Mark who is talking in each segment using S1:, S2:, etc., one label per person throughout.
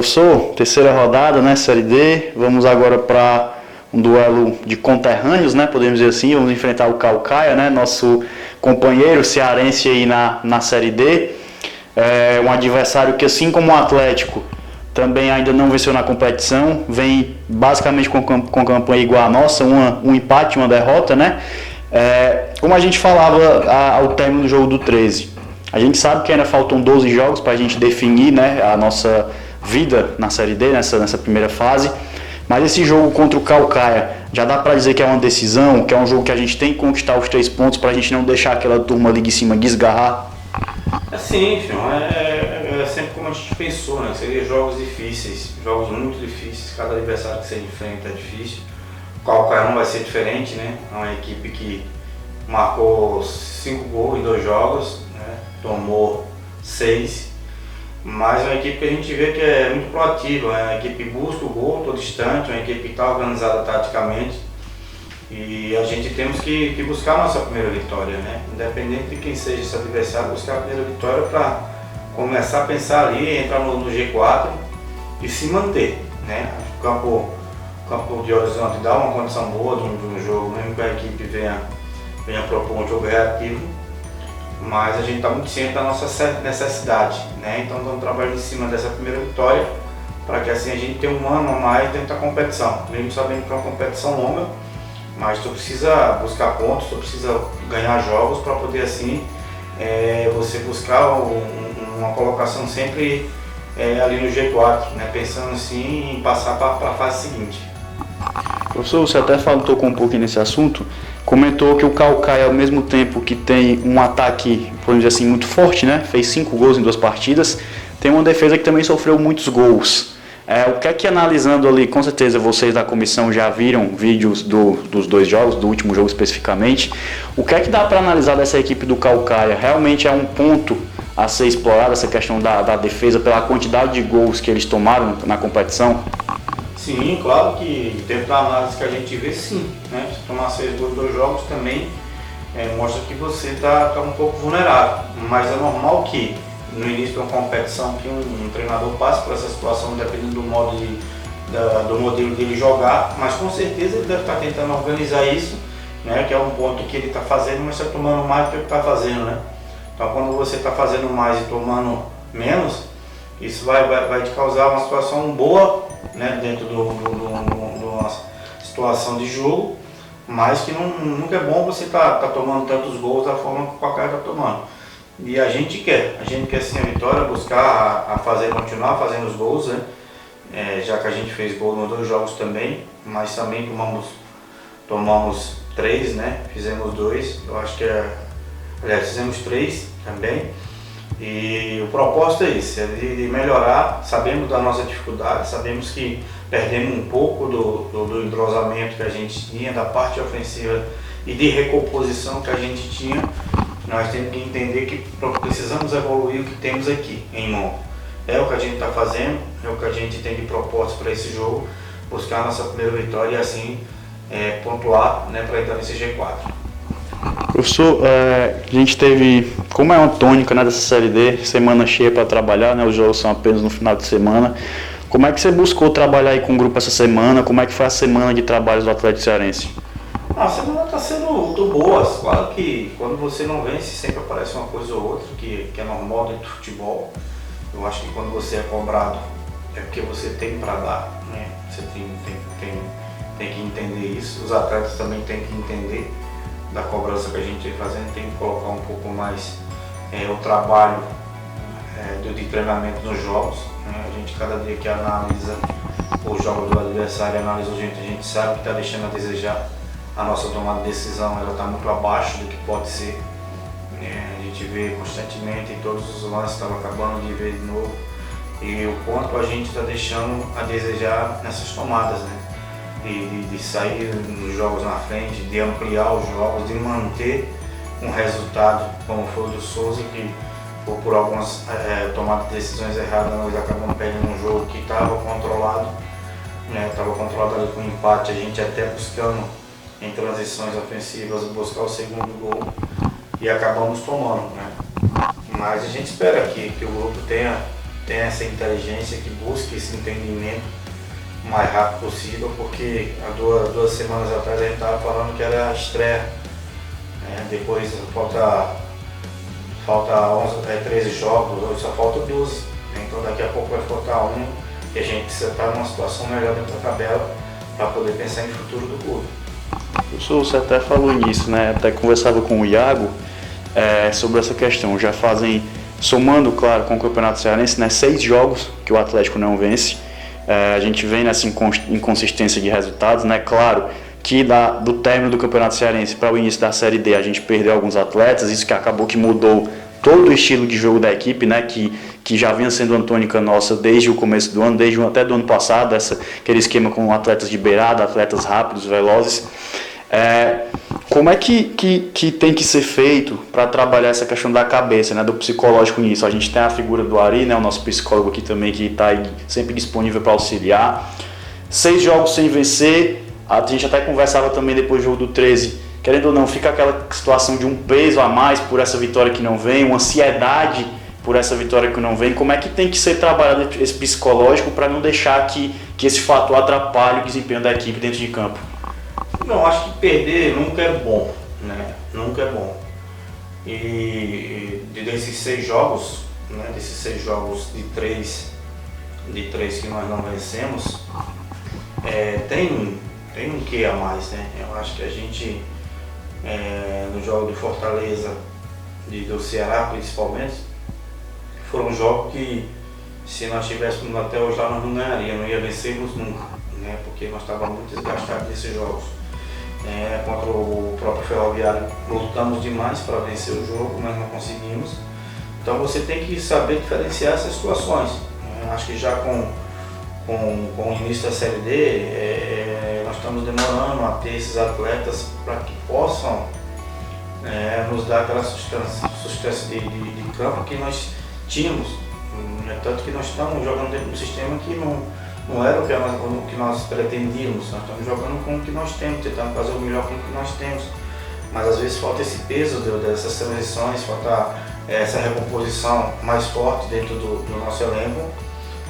S1: Professor, terceira rodada, né, Série D, vamos agora para um duelo de conterrâneos, né, podemos dizer assim, vamos enfrentar o Caucaia, né, nosso companheiro cearense aí na Série D, um adversário que, assim como o Atlético, também ainda não venceu na competição, vem basicamente com campanha igual a nossa, um empate, uma derrota, né, como a gente falava ao término do jogo do 13, a gente sabe que ainda faltam 12 jogos para a gente definir, né, a nossa vida na Série D, nessa primeira fase, mas esse jogo contra o Caucaia já dá para dizer que é uma decisão, que é um jogo que a gente tem que conquistar os 3 pontos para a gente não deixar aquela turma ali de cima desgarrar?
S2: Sim, é sempre como a gente pensou, né? Seriam jogos difíceis, jogos muito difíceis, cada adversário que você enfrenta é difícil. O Caucaia não vai ser diferente, né? É uma equipe que marcou 5 gols em 2 jogos, né? Tomou 6. Mas é uma equipe que a gente vê que é muito proativa, é uma equipe que busca o gol todo instante, uma equipe que está organizada taticamente e a gente temos que buscar a nossa primeira vitória, né? Independente de quem seja esse adversário, buscar a primeira vitória para começar a pensar ali, entrar no G4 e se manter, né? O campo de Horizonte dá uma condição boa de um jogo, mesmo que a equipe venha propor um jogo reativo. Mas a gente está muito ciente da nossa necessidade, né? Então estamos trabalhando em cima dessa primeira vitória para que assim a gente tenha um ano a mais dentro da competição. Mesmo sabendo que é uma competição longa, mas tu precisa buscar pontos, tu precisa ganhar jogos para poder assim você buscar uma colocação sempre ali no G4, né? Pensando assim em passar para a fase seguinte.
S1: Professor, você até tocou um pouquinho nesse assunto, comentou que o Caucaia, ao mesmo tempo que tem um ataque, podemos dizer assim, muito forte, né? Fez 5 gols em 2 partidas, tem uma defesa que também sofreu muitos gols. O que é que, analisando ali, com certeza vocês da comissão já viram vídeos dos 2 jogos, do último jogo especificamente, o que é que dá para analisar dessa equipe do Caucaia? Realmente é um ponto a ser explorado, essa questão da defesa, pela quantidade de gols que eles tomaram na competição?
S2: Sim, claro que dentro da análise que a gente vê, sim, né? Se tomar 6 gols em 2 jogos também mostra que você está um pouco vulnerável, mas é normal que no início de uma competição que um treinador passe por essa situação dependendo do modelo dele jogar, mas com certeza ele deve estar tentando organizar isso, né? Que é um ponto que ele está fazendo, mas está tomando mais do que ele está fazendo, né? Então quando você está fazendo mais e tomando menos, isso vai te causar uma situação boa, né, dentro de uma situação de jogo, mas que nunca é bom você tá tomando tantos gols da forma que o Caucaia está tomando. E a gente quer sim a vitória, buscar continuar fazendo os gols, né, já que a gente fez gol nos 2 jogos também, mas também tomamos 3, né, fizemos 2, eu acho que fizemos 3 também. E o propósito é esse, é de melhorar. Sabemos da nossa dificuldade, sabemos que perdemos um pouco do entrosamento que a gente tinha, da parte ofensiva e de recomposição que a gente tinha. Nós temos que entender que precisamos evoluir o que temos aqui em mão. É o que a gente está fazendo, é o que a gente tem de propósito para esse jogo, buscar a nossa primeira vitória e assim pontuar, né, para entrar nesse G4.
S1: Professor, a gente teve, como é uma tônica, né, dessa Série D, semana cheia para trabalhar, né, os jogos são apenas no final de semana. Como é que você buscou trabalhar aí com o grupo essa semana? Como é que foi a semana de trabalhos do Atlético Cearense?
S2: A semana está sendo muito boa. Claro que quando você não vence sempre aparece uma coisa ou outra que é normal dentro do futebol. Eu acho que quando você é cobrado é porque você tem para dar, né? Você tem que entender isso. Os atletas também têm que entender da cobrança que a gente vem fazendo, tem que colocar um pouco mais o trabalho de treinamento nos jogos, né? A gente cada dia que analisa os jogos do adversário, analisa a gente sabe que está deixando a desejar. A nossa tomada de decisão está muito abaixo do que pode ser. A gente vê constantemente em todos os lances, estava acabando de ver de novo, e o quanto a gente está deixando a desejar nessas tomadas, né? De sair nos jogos na frente, de ampliar os jogos, de manter um resultado como foi o do Souza, que por algumas tomadas de decisões erradas nós acabamos perdendo um jogo que estava controlado, né? Estava controlado ali com um empate, a gente até buscando em transições ofensivas buscar o segundo gol e acabamos tomando, né? Mas a gente espera que o grupo tenha tenha essa inteligência, que busque esse entendimento o mais rápido possível, porque há duas semanas atrás a gente estava falando que era a estreia, depois falta 13 jogos, hoje só falta 12, então daqui a pouco vai faltar um e a gente precisa estar numa situação melhor dentro da tabela para poder pensar em futuro do clube.
S1: Professor, você até falou nisso, né? Até conversava com o Iago sobre essa questão. Já fazem, somando, claro, com o Campeonato Cearense, né, 6 jogos que o Atlético não vence. A gente vem nessa inconsistência de resultados, né? Claro que do término do Campeonato Cearense para o início da Série D a gente perdeu alguns atletas, isso que acabou que mudou todo o estilo de jogo da equipe, né? Que já vinha sendo tônica nossa desde o começo do ano, até do ano passado, aquele esquema com atletas de beirada, atletas rápidos, velozes. Como é que tem que ser feito para trabalhar essa questão da cabeça, né, do psicológico nisso? A gente tem a figura do Ari, né, o nosso psicólogo aqui também, que está sempre disponível para auxiliar. 6 jogos sem vencer, a gente até conversava também depois do jogo do 13, querendo ou não, fica aquela situação de um peso a mais por essa vitória que não vem, uma ansiedade por essa vitória que não vem. Como é que tem que ser trabalhado esse psicológico para não deixar que esse fator atrapalhe o desempenho da equipe dentro de campo?
S2: Não, acho que perder nunca é bom, né? Nunca é bom. E desses 6 jogos, né? Desses 6 jogos de três que nós não vencemos, tem um quê a mais, né? Eu acho que a gente, no jogo de Fortaleza, do Ceará principalmente, foram jogos que, se nós tivéssemos até hoje lá, nós não ganharíamos, não ia vencermos nunca, né? Porque nós estávamos muito desgastados nesses jogos. Contra o próprio Ferroviário, lutamos demais para vencer o jogo, mas não conseguimos. Então você tem que saber diferenciar essas situações. Acho que já com o início da Série D, nós estamos demorando a ter esses atletas para que possam nos dar aquela sustância de campo que nós tínhamos. Tanto que nós estamos jogando dentro de um sistema que não era o que nós pretendíamos. Nós estamos jogando com o que nós temos, tentando fazer o melhor com o que nós temos. Mas às vezes falta esse peso dessas transições, falta essa recomposição mais forte dentro do nosso elenco.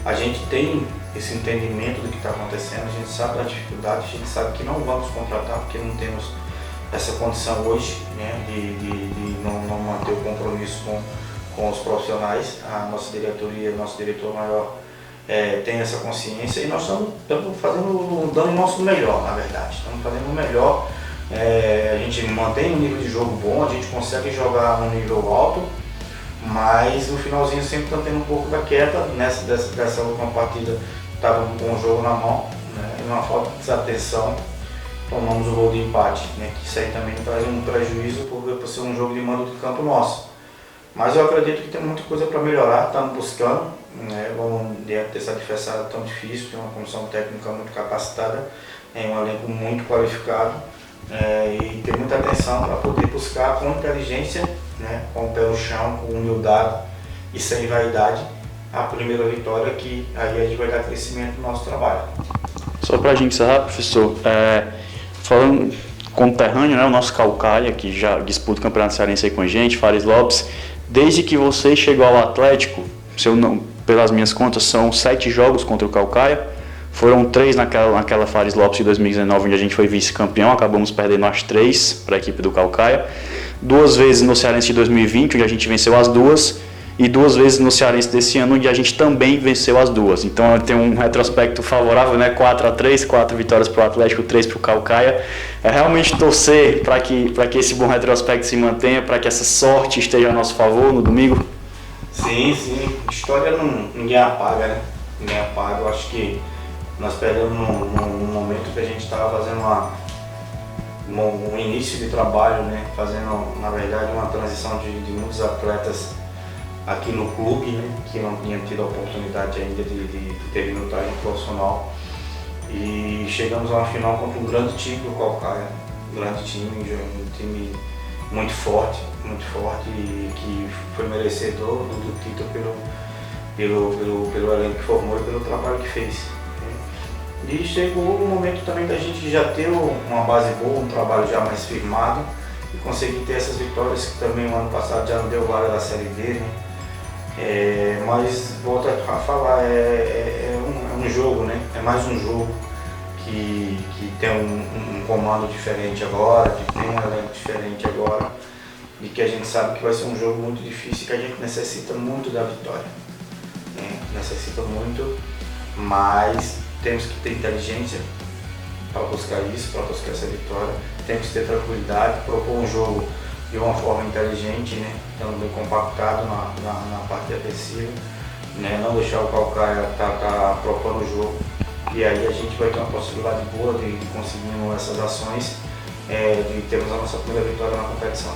S2: A gente tem esse entendimento do que está acontecendo, a gente sabe da dificuldade, a gente sabe que não vamos contratar porque não temos essa condição hoje, né, de não manter o compromisso com os profissionais. A nossa diretoria, o nosso diretor maior tem essa consciência e nós estamos dando o nosso melhor, na verdade. Estamos fazendo o melhor, a gente mantém um nível de jogo bom, a gente consegue jogar um nível alto, mas no finalzinho sempre está tendo um pouco da queda. Dessa última partida estava com o jogo na mão, né, e uma falta de desatenção, tomamos o gol de empate, né, que isso aí também traz um prejuízo por ser um jogo de mando de campo nosso. Mas eu acredito que tem muita coisa para melhorar, estamos buscando, né? Vamos diante desse adversário tão difícil, tem uma comissão técnica muito capacitada, um elenco muito qualificado, e ter muita atenção para poder buscar com inteligência, né? Com o pé no chão, com humildade e sem vaidade, a primeira vitória, que aí a gente vai dar crescimento no nosso trabalho.
S1: Só para a gente encerrar, professor, falando conterrâneo, né, o nosso Caucaia, que já disputa o Campeonato Cearense aí com a gente, Fares Lopes. Desde que você chegou ao Atlético, pelas minhas contas, são 7 jogos contra o Caucaia. Foram 3 naquela Fares Lopes de 2019, onde a gente foi vice-campeão, acabamos perdendo as 3 para a equipe do Caucaia. 2 vezes no Cearense de 2020, onde a gente venceu as 2, e 2 vezes no Cearense desse ano, onde a gente também venceu as 2. Então tem um retrospecto favorável, né? 4-3, 4 vitórias para o Atlético, 3 para o Caucaia. É realmente torcer para que esse bom retrospecto se mantenha, para que essa sorte esteja a nosso favor no domingo.
S2: Sim. História ninguém apaga, né? Ninguém apaga. Eu acho que nós perdemos num momento que a gente estava fazendo um início de trabalho, né? Fazendo, na verdade, uma transição de muitos atletas aqui no clube, né, que não tinha tido a oportunidade ainda de ter minutagem profissional, e chegamos a uma final contra um grande time do Caucaia, um time muito forte e que foi merecedor do título pelo elenco que formou e pelo trabalho que fez. E chegou o momento também da gente já ter uma base boa, um trabalho já mais firmado e conseguir ter essas vitórias que também o ano passado já não deu vaga da Série D, né? Mas volto a falar, é um jogo, né? É mais um jogo que tem um comando diferente agora, que tem um elenco diferente agora, e que a gente sabe que vai ser um jogo muito difícil, que a gente necessita muito da vitória, né? Necessita muito, mas temos que ter inteligência para buscar isso, para buscar essa vitória. Temos que ter tranquilidade, propor um jogo de uma forma inteligente, né? Estando bem compactado na parte defensiva, né? Não deixar o Caucaia tá propondo o jogo, e aí a gente vai ter uma possibilidade boa de conseguir essas ações, de termos a nossa primeira vitória na competição.